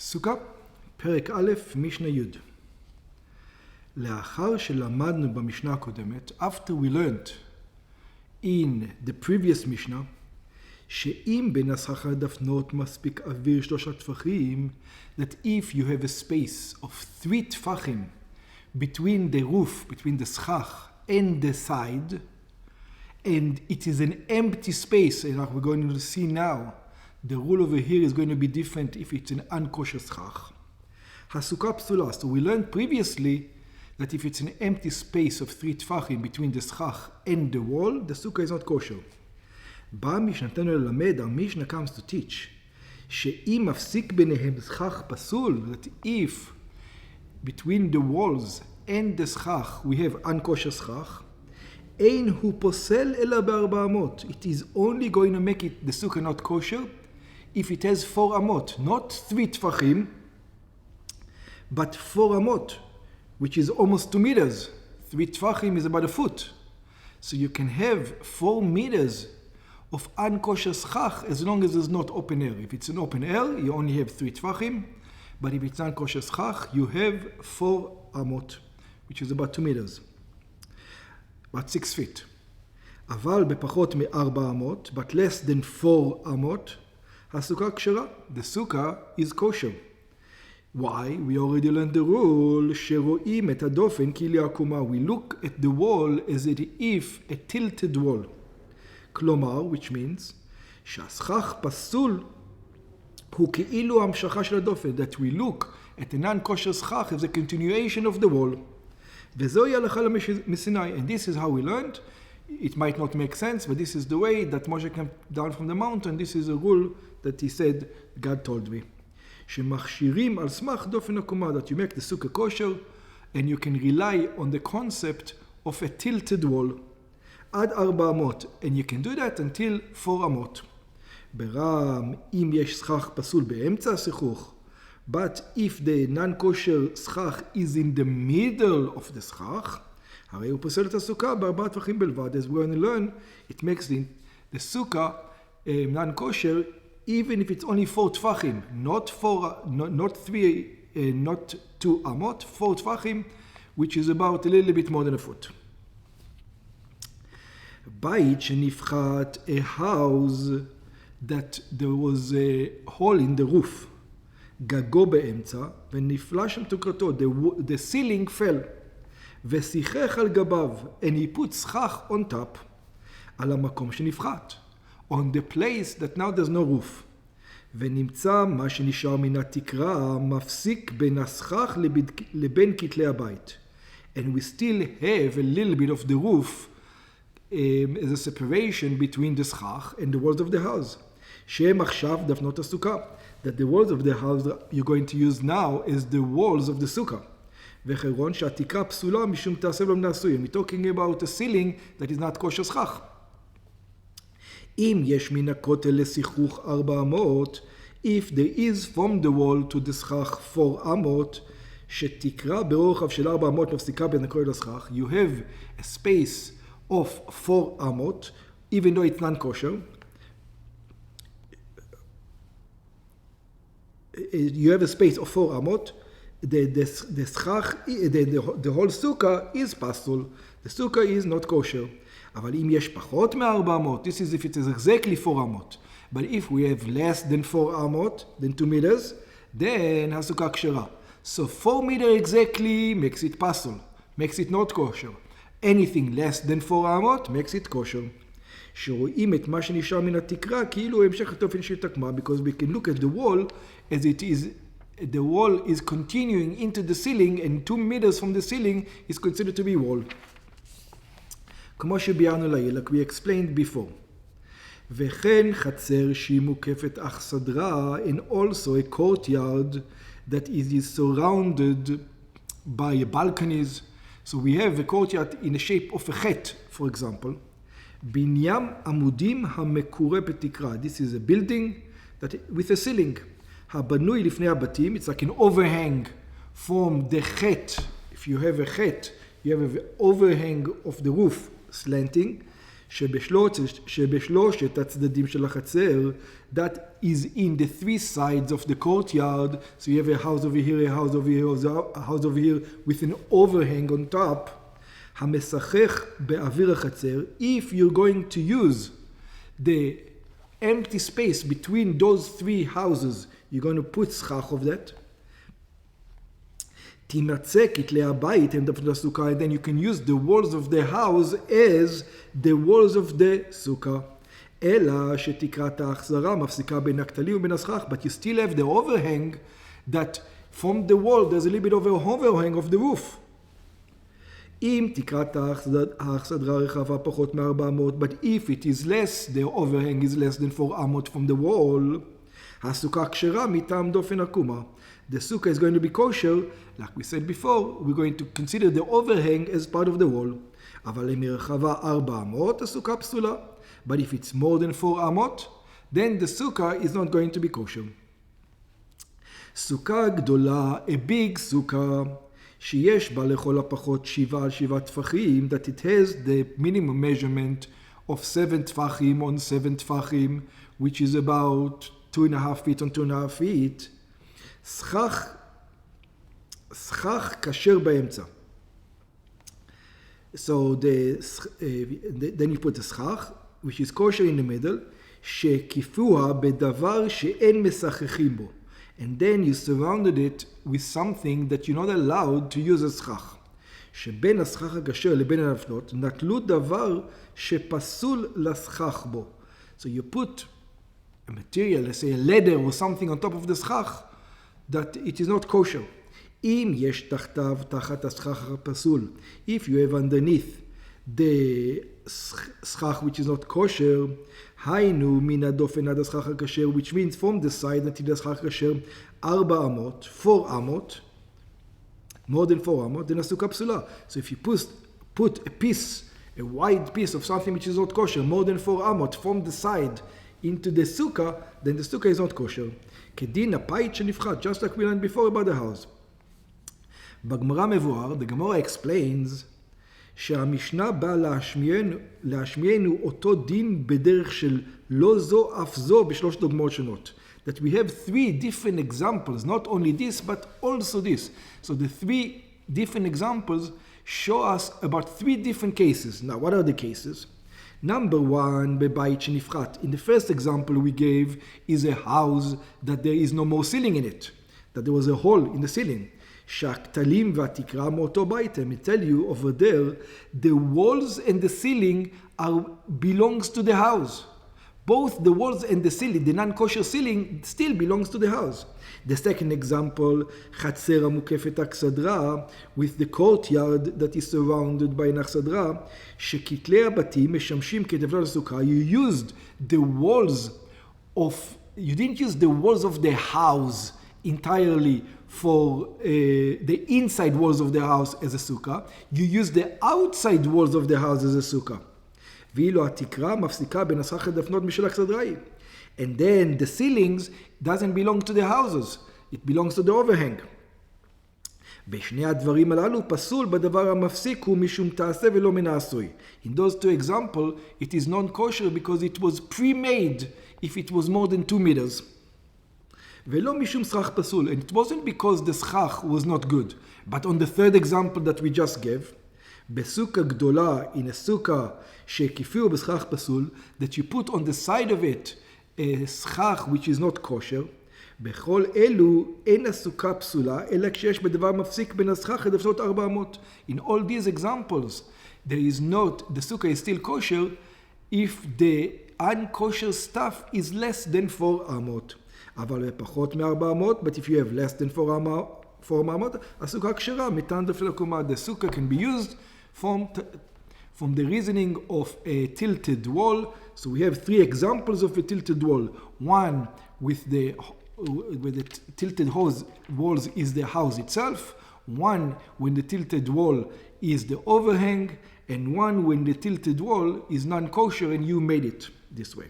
סוכה, פרק א', משנה י'. לאחר שלמדנו במשנה הקודמת, after we learned in the previous Mishnah, שאם בין הסכך לדפנות מספיק אוויר 3 טפחים, that if you have a space of 3 טפחים between the roof, between the סכך and the side, and it is an empty space, and we're going to see now, the rule over here is going to be different if it's an unkosher סכך. הסוכה פסולה. So we learned previously that if it's an empty space of 3 טפחים between the סכך and the wall, the sukkah is not kosher. בא משנתנו ללמד, our Mishnah comes to teach, שאם מפסיק ביניהם סכך פסול, that if between the walls and the סכך we have unkosher סכך, אין הוא פוסל אלא ב400. It is only going to make it the sukkah not kosher if it has 4 אמות, not 3 טפחים, but 4 אמות, which is almost 2 meters. 3 טפחים is about a foot. So you can have 4 meters of unkosher סכך as long as it's not open air. If it's an open air, you only have 3 טפחים, but if it's unkosher סכך, you have 4 אמות, which is about 2 meters. About 6 feet. אבל בפחות מ4 אמות, but less than 4 אמות, הסוכה כשרה. The sukkah is kosher. Why? We already learned the rule, שרואים את הדופן כאילו עקומה. We look at the wall as if a tilted wall. כלומר, which means, שהסכך פסול הוא כאילו המשכה של הדופן. That we look at a non-kosher סכך as a continuation of the wall. וזוהי הלכה מסיני. And this is how we learned. It might not make sense, but this is the way that Moshe came down from the mountain. This is a rule that he said, God told me. שמכשירים על סמך דופן עקומה, that you make the sukkah kosher, and you can rely on the concept of a tilted wall. עד 4 אמות, and you can do that until 4 אמות. ברם, אם יש סכך פסול באמצע השיחוך, but if the non-kosher סכך is in the middle of the סכך, הרי הוא פוסל את הסוכה ב4 טפחים בלבד. As we're going to learn, it makes the sukkah non-kosher even if it's only 4 טפחים, not 3, not 2 אמות, 4 טפחים, which is about a little bit more than a foot. בית שנפחת, a house that there was a hole in the roof, גגו באמצע, ונפלה שם תקרתו, the ceiling fell, ושיחך על גביו, and he put סכך on top, על המקום שנפחת, on the place that now there's no roof. ונמצא מה שנשאר מן התקרה, מפסיק בין הסכך לבין כתלי הבית. And we still have a little bit of the roof as a separation between the סכך and the walls of the house. שהם עכשיו דפנות הסוכה. That the walls of the house you're going to use now is the walls of the sukkah. וחירון שהתקרה פסולה משום תעשה לא מן העשוי. We're talking about a ceiling that is not kosher סכך. אם יש מן הכותל לשיחוך 4 אמות, if there is from the wall to the סכך 4 אמות, שתקרה ברוחב של 4 אמות מפסיקה בין הכותל לסכך, you have a space of 4 אמות, even though it's non-kosher, you have a space of 4 אמות, the סכך, the whole sukkah is pasul, the sukkah is not kosher. אבל אם יש פחות מ4 אמות, this is if it is exactly 4 אמות. But if we have less than 4 אמות, than 2 meters, then הסוכה כשרה. So 4 meters exactly makes it pasul, makes it not kosher. Anything less than 4 אמות makes it kosher. שרואים את מה שנשאר מן התקרה, כאילו המשך התופן שהתקמה, because we can look at the wall as it is, the wall is continuing into the ceiling, and 2 meters from the ceiling is considered to be wall. כמו שביארנו לעיל, like we explained before. וכן חצר שהיא מוקפת אכסדרה, and also a courtyard that is surrounded by balconies. So we have a courtyard in the shape of a chet, for example. בניין עמודים המקורה בתקרה. This is a building that with a ceiling. הבנוי לפני הבתים, it's like an overhang from the chet. If you have a chet, you have an overhang of the roof, slanting, שבשלושת הצדדים של החצר, that is in the three sides of the courtyard. So you have a house over here, a house over here, a house over here with an overhang on top. המשחך באוויר החצר, if you're going to use the empty space between those three houses, you're going to put סכך of that. תימצא כתלי הבית הם דפנות הסוכה, and then you can use the walls of the house as the walls of the sukkah. אלא שתקרת ההחזרה מפסיקה בין הכתלים ובין הסכך, but you still have the overhang that from the wall there's a little bit of a overhang of the roof. אם תקרת ההחזרה רחבה פחות מ-400, but if it is less, the overhang is less than 4 אמות from the wall, הסוכה כשרה מטעם דופן עקומה. The sukkah is going to be kosher, like we said before, we're going to consider the overhang as part of the wall. אבל אם היא רחבה 400, הסוכה פסולה. But if it's more than 4 אמות, then the sukkah is not going to be kosher. סוכה גדולה, a big sukkah, שיש בה לכל הפחות 7 על 7 טפחים, that it has the minimum measurement of 7 טפחים on 7 טפחים, which is about 2.5 feet on 2.5 feet, סכך כשר באמצע. So then you put the סכך, which is kosher in the middle, שקיפוה בדבר שאין משחכים בו. And then you surrounded it with something that you're not allowed to use as סכך. שבין הסכך הכשר לבין הנפנות, נטלו דבר שפסול לסכך בו. So you put a material, let's say a leather or something on top of the סכך, that it is not kosher. אם יש תחתיו, תחת הסכך הפסול, if you have underneath the סכך which is not kosher, היינו מן הדופן עד הסכך הכשר, which means from the side until the הסכך הכשר 4 אמות, 4 אמות, more than 4 אמות, then הסוכה פסולה. So if you put a piece, a wide piece of something which is not kosher, more than 4 אמות from the side into the sukkah, then the sukkah is not kosher. כדין הפית שנפחת, just like we learned before about the house. בגמרא מבואר, the Gemara explains, שהמשנה באה להשמיענו אותו דין בדרך של לא זו אף זו בשלוש דוגמאות שונות. That we have 3 different examples, not only this, but also this. So the 3 different examples show us about 3 different cases. Now, what are the cases? Number 1, בבית שנפחת. In the first example we gave is a house that there is no more ceiling in it, that there was a hole in the ceiling. שהכתלים והתקרה מאותו בית, I tell you over there, the walls and the ceiling belongs to the house. Both the walls and the ceiling, the non-kosher ceiling, still belongs to the house. The second example, חצר המוקפת אכסדרה, with the courtyard that is surrounded by an אכסדרה, שכתלי הבתים משמשים כתבלת הסוכה. You used the walls you didn't use the walls of the house entirely for the inside walls of the house as a sukkah. You use the outside walls of the house as a sukkah. ואילו התקרה מפסיקה בין הסכך לדפנות משל אכסדראי. And then the ceilings doesn't belong to the houses. It belongs to the overhang. בשני הדברים הללו פסול בדבר המפסיק הוא משום תעשה ולא מן העשוי. In those 2 examples, it is non-kosher because it was pre-made if it was more than 2 meters. ולא משום סכך פסול. And it wasn't because the סכך was not good. But on the third example that we just gave, בסוכה גדולה, in a sukkah שקיפוה בסכך פסול, that you put on the side of it a סכך which is not kosher, בכל אלו אין הסוכה פסולה, אלא כשיש בדבר מפסיק בין הסכך לדפנות 400. In all these examples, there is not, the sukkah is still kosher if the unkosher stuff is less than 4 אמות. אבל פחות מ-400, but if you have less than 4 אמות, הסוכה כשרה מטעם דופן עקומה. The sukkah can be used from the reasoning of a tilted wall. So we have 3 examples of a tilted wall. One with the tilted walls is the house itself. One when the tilted wall is the overhang. And one when the tilted wall is non-kosher and you made it this way.